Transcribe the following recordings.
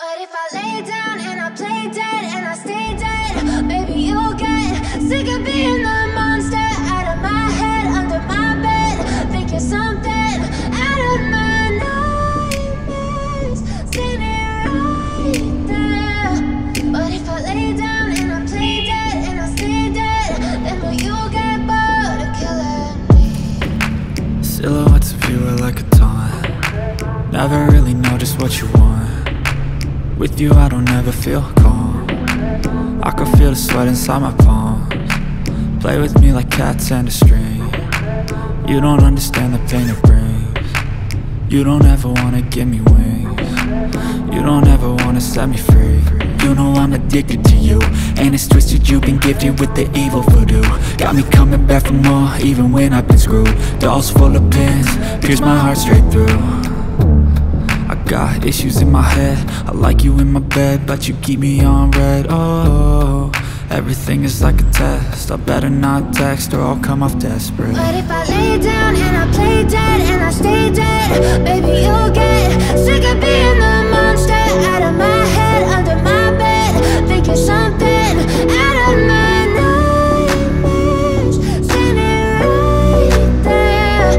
But if I lay down and I play dead and I stay dead, maybe you'll get sick of being the monster out of my head, under my bed. Think you're something out of my nightmares, standing right there. But if I lay down and I play dead and I stay dead, then will you get bored of killing me? Silhouettes of you are like a taunt. Never really know just what you want. With you I don't ever feel calm. I can feel the sweat inside my palms. Play with me like cats and a string. You don't understand the pain it brings. You don't ever wanna give me wings. You don't ever wanna set me free. You know I'm addicted to you, and it's twisted, you've been gifted with the evil voodoo. Got me coming back for more, even when I've been screwed. Dolls full of pins, pierce my heart straight through. I got issues in my head, I like you in my bed, but you keep me on red. Oh, everything is like a test. I better not text or I'll come off desperate. But if I lay down and I play dead and I stay dead, baby you'll get sick of being the monster out of my head, under my bed. Think you're something out of my nightmares, standing right there.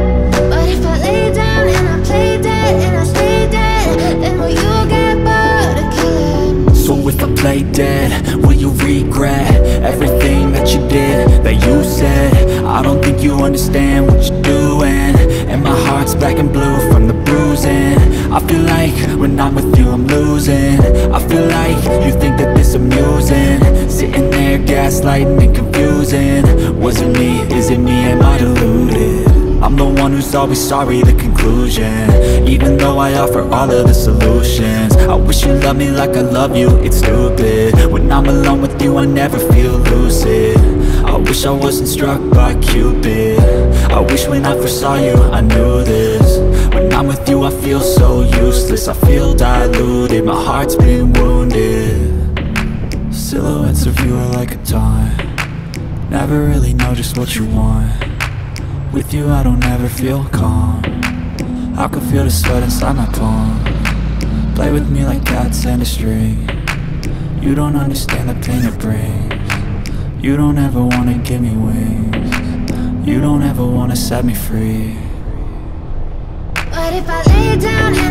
But if I lay down and I play dead and I stay dead, then will you get bored of killing me? So if I play dead, will you regret everything that you did, that you said? I don't think you understand what you're doing, and my heart's black and blue from the bruising. I feel like when I'm with you I'm losing. I feel like you think that this amusing, sitting there gaslighting and confusing. Was it me? Is it me? Am I deluded? I'm the one who's always sorry, the conclusion, even though I offer all of the solutions. I wish you loved me like I love you, it's stupid. When I'm alone with you I never feel lucid. I wish I wasn't struck by Cupid. I wish when I first saw you I knew this. When I'm with you I feel so useless, I feel diluted, my heart's been wounded. Silhouettes of you are like a taunt. Never really know just what you want. With you I don't ever feel calm. I can feel the sweat inside my palms. Play with me like cats and a string. You don't understand the pain it brings. You don't ever wanna give me wings. You don't ever wanna set me free. But if I lay down and